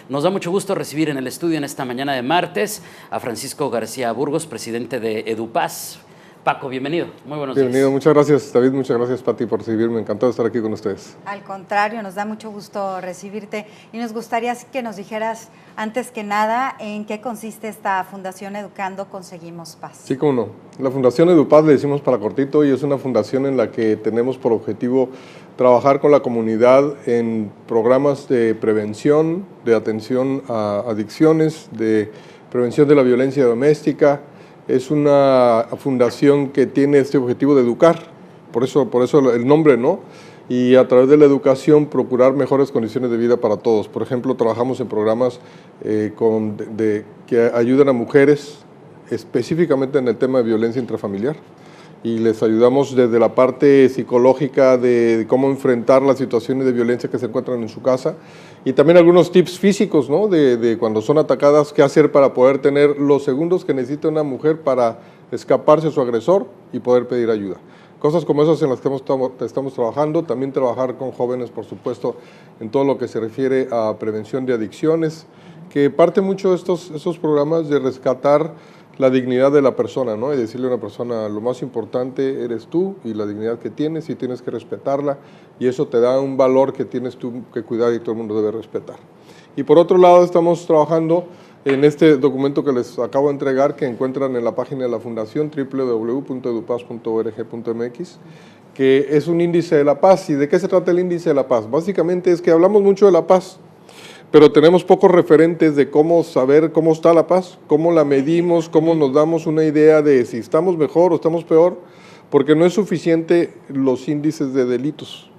Nos da mucho gusto recibir en el estudio en esta mañana de martes a Francisco García Burgos, presidente de EduPaz. Paco, bienvenido. Muy buenos días. Bienvenido, muchas gracias David, muchas gracias Pati por recibirme, encantado de estar aquí con ustedes. Al contrario, nos da mucho gusto recibirte y nos gustaría que nos dijeras antes que nada en qué consiste esta Fundación Educando Conseguimos Paz. Sí, cómo no. La Fundación EduPaz le decimos para cortito y es una fundación en la que tenemos por objetivo trabajar con la comunidad en programas de prevención, de atención a adicciones, de prevención de la violencia doméstica. Es una fundación que tiene este objetivo de educar, por eso el nombre, ¿no? Y a través de la educación procurar mejores condiciones de vida para todos. Por ejemplo, trabajamos en programas que ayudan a mujeres, específicamente en el tema de violencia intrafamiliar, y les ayudamos desde la parte psicológica de cómo enfrentar las situaciones de violencia que se encuentran en su casa, y también algunos tips físicos, ¿no? de cuando son atacadas, qué hacer para poder tener los segundos que necesita una mujer para escaparse a su agresor y poder pedir ayuda. Cosas como esas en las que estamos trabajando, también trabajar con jóvenes, por supuesto, en todo lo que se refiere a prevención de adicciones, que parte mucho de estos programas de rescatar la dignidad de la persona, ¿no? Y decirle a una persona, lo más importante eres tú y la dignidad que tienes y tienes que respetarla, y eso te da un valor que tienes tú que cuidar y todo el mundo debe respetar. Y por otro lado estamos trabajando en este documento que les acabo de entregar, que encuentran en la página de la Fundación www.edupaz.org.mx, que es un índice de la paz. ¿Y de qué se trata el índice de la paz? Básicamente es que hablamos mucho de la paz, pero tenemos pocos referentes de cómo saber cómo está la paz, cómo la medimos, cómo nos damos una idea de si estamos mejor o estamos peor, porque no es suficiente los índices de delitos,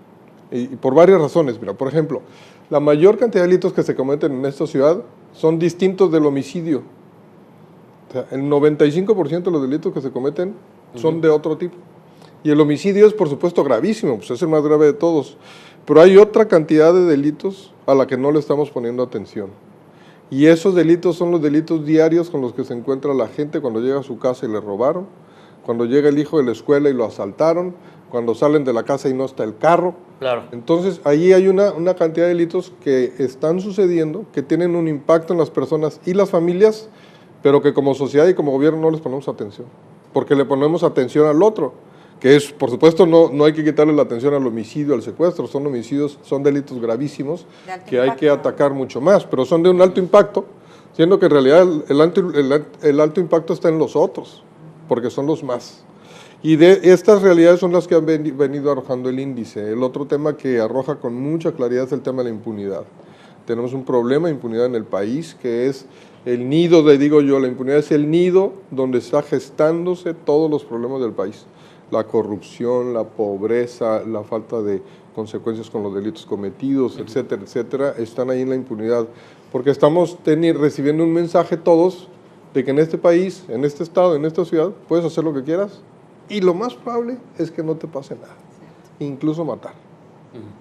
y por varias razones. Mira, por ejemplo, la mayor cantidad de delitos que se cometen en esta ciudad son distintos del homicidio. O sea, el 95% de los delitos que se cometen son de otro tipo. Y el homicidio es, por supuesto, gravísimo, pues es el más grave de todos. Pero hay otra cantidad de delitos a la que no le estamos poniendo atención. Y esos delitos son los delitos diarios con los que se encuentra la gente cuando llega a su casa y le robaron, cuando llega el hijo de la escuela y lo asaltaron, cuando salen de la casa y no está el carro. Claro. Entonces, ahí hay una cantidad de delitos que están sucediendo, que tienen un impacto en las personas y las familias, pero que como sociedad y como gobierno no les ponemos atención, porque le ponemos atención al otro, que es, por supuesto, no hay que quitarle la atención al homicidio, al secuestro, son homicidios, son delitos gravísimos que hay que atacar mucho más, pero son de un alto impacto, siendo que en realidad el alto impacto está en los otros, porque son los más. Y de estas realidades son las que han venido arrojando el índice. El otro tema que arroja con mucha claridad es el tema de la impunidad. Tenemos un problema de impunidad en el país, que es el nido, le digo yo, la impunidad es el nido donde está gestándose todos los problemas del país. La corrupción, la pobreza, la falta de consecuencias con los delitos cometidos, etcétera, etcétera, están ahí en la impunidad. Porque estamos recibiendo un mensaje todos de que en este país, en este estado, en esta ciudad, puedes hacer lo que quieras y lo más probable es que no te pase nada, incluso matar.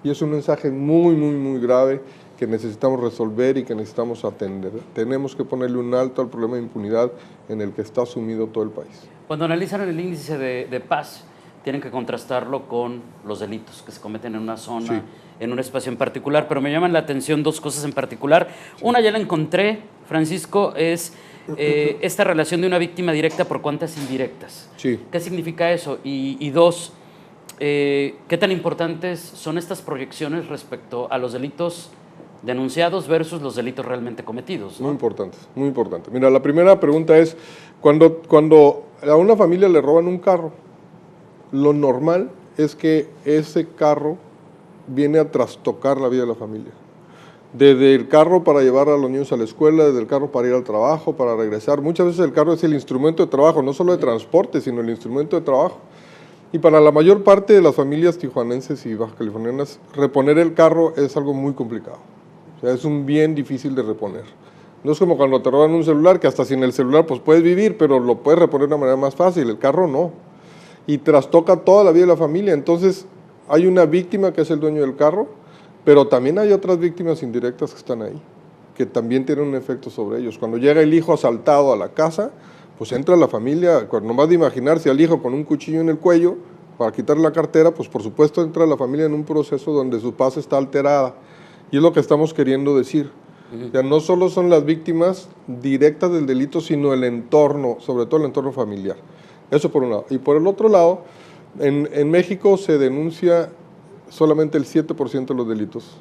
Y es un mensaje muy, muy, muy grave que necesitamos resolver y que necesitamos atender. Tenemos que ponerle un alto al problema de impunidad en el que está sumido todo el país. Cuando analizan el índice de paz, tienen que contrastarlo con los delitos que se cometen en una zona, sí, en un espacio en particular, pero me llaman la atención dos cosas en particular. Sí. Una ya la encontré, Francisco, es esta relación de una víctima directa por cuentas indirectas. Sí. ¿Qué significa eso? Y dos, ¿qué tan importantes son estas proyecciones respecto a los delitos denunciados versus los delitos realmente cometidos, ¿no? Muy importante, muy importante. Mira, la primera pregunta es, cuando a una familia le roban un carro, lo normal es que ese carro viene a trastocar la vida de la familia. Desde el carro para llevar a los niños a la escuela, desde el carro para ir al trabajo, para regresar. Muchas veces el carro es el instrumento de trabajo, no solo de transporte, sino el instrumento de trabajo. Y para la mayor parte de las familias tijuanenses y bajacalifornianas, reponer el carro es algo muy complicado. O sea, es un bien difícil de reponer. No es como cuando te roban un celular, que hasta sin el celular pues puedes vivir, pero lo puedes reponer de una manera más fácil, el carro no. Y trastoca toda la vida de la familia. Entonces hay una víctima que es el dueño del carro, pero también hay otras víctimas indirectas que están ahí, que también tienen un efecto sobre ellos. Cuando llega el hijo asaltado a la casa, pues entra la familia, cuando nomás de imaginarse al hijo con un cuchillo en el cuello para quitarle la cartera, pues por supuesto entra la familia en un proceso donde su paz está alterada. Y es lo que estamos queriendo decir. O sea, no solo son las víctimas directas del delito, sino el entorno, sobre todo el entorno familiar. Eso por un lado. Y por el otro lado, en México se denuncia solamente el 7% de los delitos.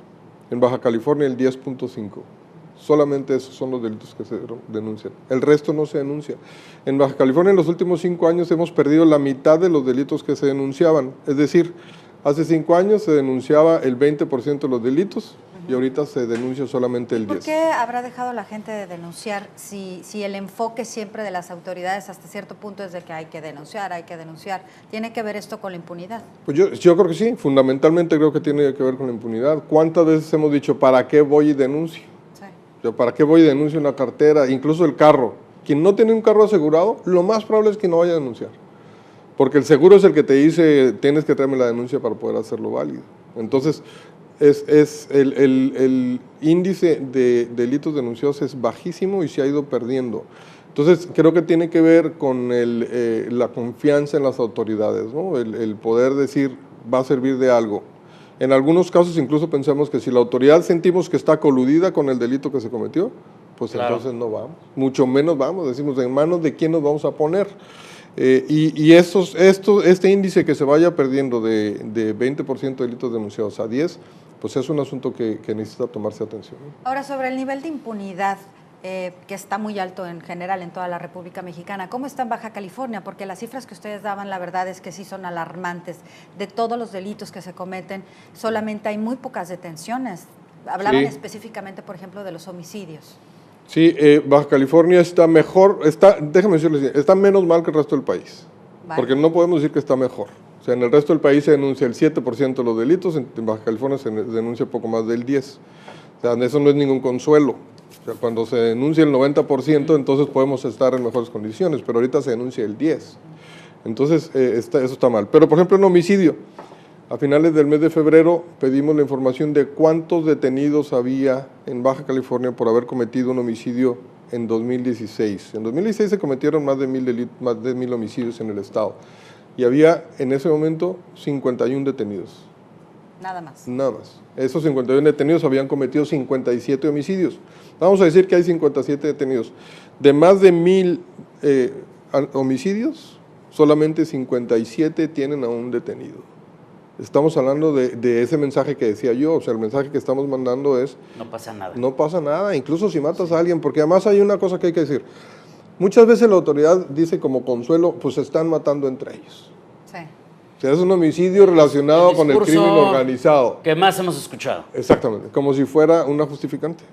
En Baja California el 10.5%. Solamente esos son los delitos que se denuncian. El resto no se denuncia. En Baja California en los últimos 5 años hemos perdido la mitad de los delitos que se denunciaban. Es decir, hace 5 años se denunciaba el 20% de los delitos y ahorita se denuncia solamente el 10%. ¿Por qué habrá dejado la gente de denunciar si el enfoque siempre de las autoridades hasta cierto punto es de que hay que denunciar, hay que denunciar? ¿Tiene que ver esto con la impunidad? Pues yo creo que sí, fundamentalmente creo que tiene que ver con la impunidad. ¿Cuántas veces hemos dicho, ¿para qué voy y denuncio? Sí. ¿Para qué voy y denuncio una cartera? Incluso el carro. Quien no tiene un carro asegurado, lo más probable es que no vaya a denunciar. Porque el seguro es el que te dice, tienes que traerme la denuncia para poder hacerlo válido. Entonces, el índice de delitos denunciados es bajísimo y se ha ido perdiendo. Entonces, creo que tiene que ver con la confianza en las autoridades, ¿no? El poder decir, va a servir de algo. En algunos casos incluso pensamos que si la autoridad sentimos que está coludida con el delito que se cometió, pues claro, entonces no vamos, mucho menos vamos, decimos, ¿en manos de quién nos vamos a poner? Y este índice que se vaya perdiendo de 20% de delitos denunciados a 10%, pues es un asunto que necesita tomarse atención, ¿no? Ahora, sobre el nivel de impunidad, que está muy alto en general en toda la República Mexicana, ¿cómo está en Baja California? Porque las cifras que ustedes daban, la verdad es que sí son alarmantes. De todos los delitos que se cometen, solamente hay muy pocas detenciones. Hablaban específicamente, por ejemplo, de los homicidios. Sí, Baja California está mejor, déjame decirles, está menos mal que el resto del país, vale, porque no podemos decir que está mejor. O sea, en el resto del país se denuncia el 7% de los delitos, en Baja California se denuncia poco más del 10%. O sea, eso no es ningún consuelo. O sea, cuando se denuncia el 90%, entonces podemos estar en mejores condiciones, pero ahorita se denuncia el 10%. Entonces, eso está mal. Pero, por ejemplo, en homicidio, a finales del mes de febrero pedimos la información de cuántos detenidos había en Baja California por haber cometido un homicidio en 2016. En 2016 se cometieron más de 1,000 homicidios en el estado y había en ese momento 51 detenidos. Nada más. Nada más. Esos 51 detenidos habían cometido 57 homicidios. Vamos a decir que hay 57 detenidos. De más de 1,000 homicidios, solamente 57 tienen a un detenido. Estamos hablando de ese mensaje que decía yo, o sea, el mensaje que estamos mandando es... No pasa nada. No pasa nada, incluso si matas a alguien, porque además hay una cosa que hay que decir. Muchas veces la autoridad dice como consuelo, pues se están matando entre ellos. Sí. O sea, es un homicidio relacionado con el crimen organizado. ¿Qué más hemos escuchado? Exactamente, como si fuera una justificante.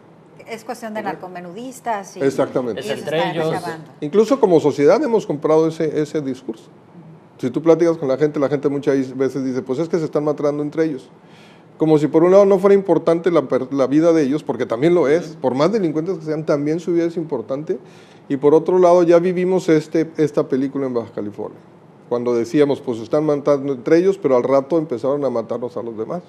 Es cuestión de narcomenudistas. Exactamente. Es entre ellos. Incluso como sociedad hemos comprado ese discurso. Si tú platicas con la gente muchas veces dice, pues es que se están matando entre ellos. Como si por un lado no fuera importante la vida de ellos, porque también lo es, por más delincuentes que sean, también su vida es importante. Y por otro lado ya vivimos esta película en Baja California, cuando decíamos, pues se están matando entre ellos, pero al rato empezaron a matarnos a los demás,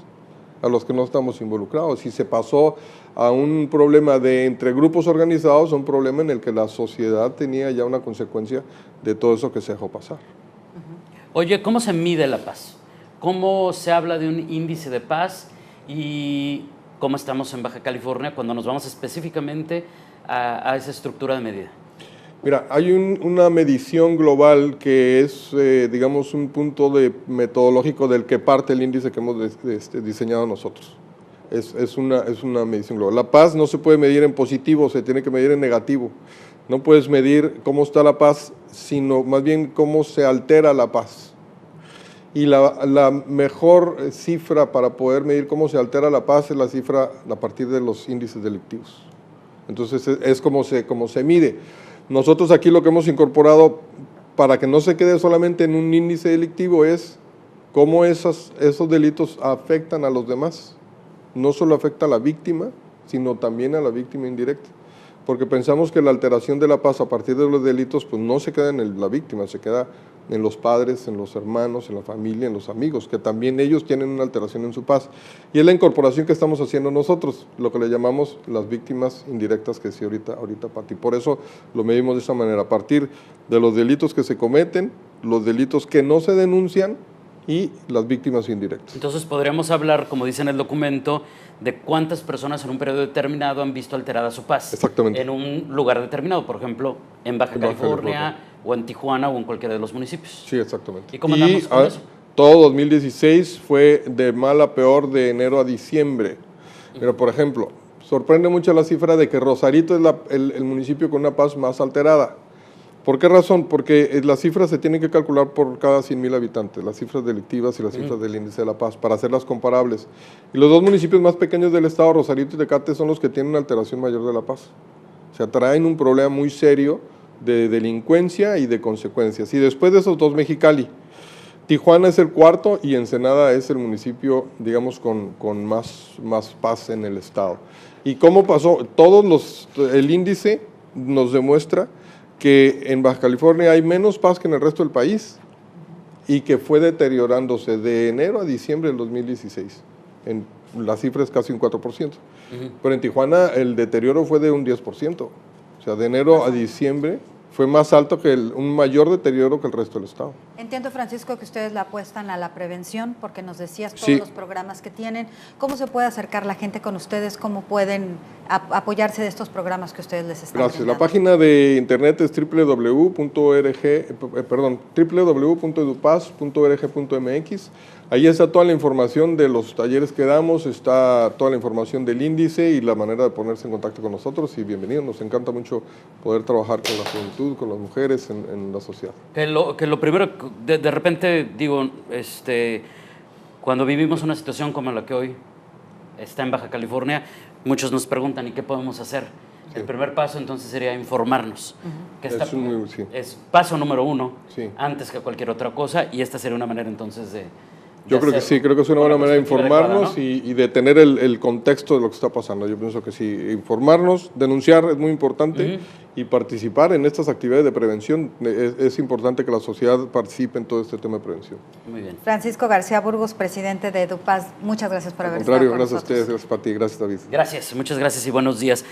a los que no estamos involucrados. Y se pasó a un problema entre grupos organizados, a un problema en el que la sociedad tenía ya una consecuencia de todo eso que se dejó pasar. Oye, ¿cómo se mide la paz? ¿Cómo se habla de un índice de paz y cómo estamos en Baja California cuando nos vamos específicamente a esa estructura de medida? Mira, hay una medición global que es, digamos, un punto metodológico del que parte el índice que hemos diseñado nosotros. Es una medición global. La paz no se puede medir en positivo, se tiene que medir en negativo. No puedes medir cómo está la paz, sino más bien cómo se altera la paz. Y la mejor cifra para poder medir cómo se altera la paz es la cifra a partir de los índices delictivos. Entonces es como se mide. Nosotros aquí lo que hemos incorporado para que no se quede solamente en un índice delictivo es cómo esos delitos afectan a los demás. No solo afecta a la víctima, sino también a la víctima indirecta. Porque pensamos que la alteración de la paz a partir de los delitos pues no se queda en la víctima, se queda en los padres, en los hermanos, en la familia, en los amigos, que también ellos tienen una alteración en su paz. Y es la incorporación que estamos haciendo nosotros, lo que le llamamos las víctimas indirectas que sí ahorita Pati. Por eso lo medimos de esa manera, a partir de los delitos que se cometen, los delitos que no se denuncian y las víctimas indirectas. Entonces podríamos hablar, como dice en el documento, de cuántas personas en un periodo determinado han visto alterada su paz. Exactamente. En un lugar determinado, por ejemplo, en Baja California o en Tijuana o en cualquiera de los municipios. Sí, exactamente. ¿Y cómo andamos con eso? Todo 2016 fue de mal a peor de enero a diciembre. Pero, por ejemplo, sorprende mucho la cifra de que Rosarito es el municipio con una paz más alterada. ¿Por qué razón? Porque las cifras se tienen que calcular por cada 100,000 habitantes, las cifras delictivas y las cifras del índice de la paz, para hacerlas comparables. Y los dos municipios más pequeños del estado, Rosarito y Tecate, son los que tienen una alteración mayor de la paz. O sea, traen un problema muy serio de delincuencia y de consecuencias. Y después de esos dos, Mexicali. Tijuana es el cuarto y Ensenada es el municipio, digamos, con más paz en el estado. ¿Y cómo pasó? El índice nos demuestra que en Baja California hay menos paz que en el resto del país y que fue deteriorándose de enero a diciembre del 2016. La cifra es casi un 4%. Pero en Tijuana el deterioro fue de un 10%. O sea, de enero a diciembre fue más alto un mayor deterioro que el resto del estado. Entiendo, Francisco, que ustedes la apuestan a la prevención, porque nos decías todos Sí. los programas que tienen. ¿Cómo se puede acercar la gente con ustedes? ¿Cómo pueden apoyarse de estos programas que ustedes les están Gracias. La brindando? página de internet es www.edupaz.org.mx. Ahí está toda la información de los talleres que damos, está toda la información del índice y la manera de ponerse en contacto con nosotros. Y bienvenidos, nos encanta mucho poder trabajar con la juventud, con las mujeres en la sociedad. Que lo primero, de repente digo, cuando vivimos una situación como la que hoy está en Baja California, muchos nos preguntan, ¿y qué podemos hacer? Sí. El primer paso entonces sería informarnos. Que Sí. es paso número uno, Sí. antes que cualquier otra cosa, y esta sería una manera entonces de Yo creo que sí, creo que es una con la buena manera de perspectiva informarnos adecuada, ¿no? y de tener el contexto de lo que está pasando. Yo pienso que sí, informarnos, denunciar es muy importante y participar en estas actividades de prevención. Es importante que la sociedad participe en todo este tema de prevención. Muy bien. Francisco García Burgos, presidente de EduPaz, muchas gracias por Al haber estado contrario, con gracias a nosotros. ustedes, gracias a ti, gracias David. Gracias, muchas gracias y buenos días.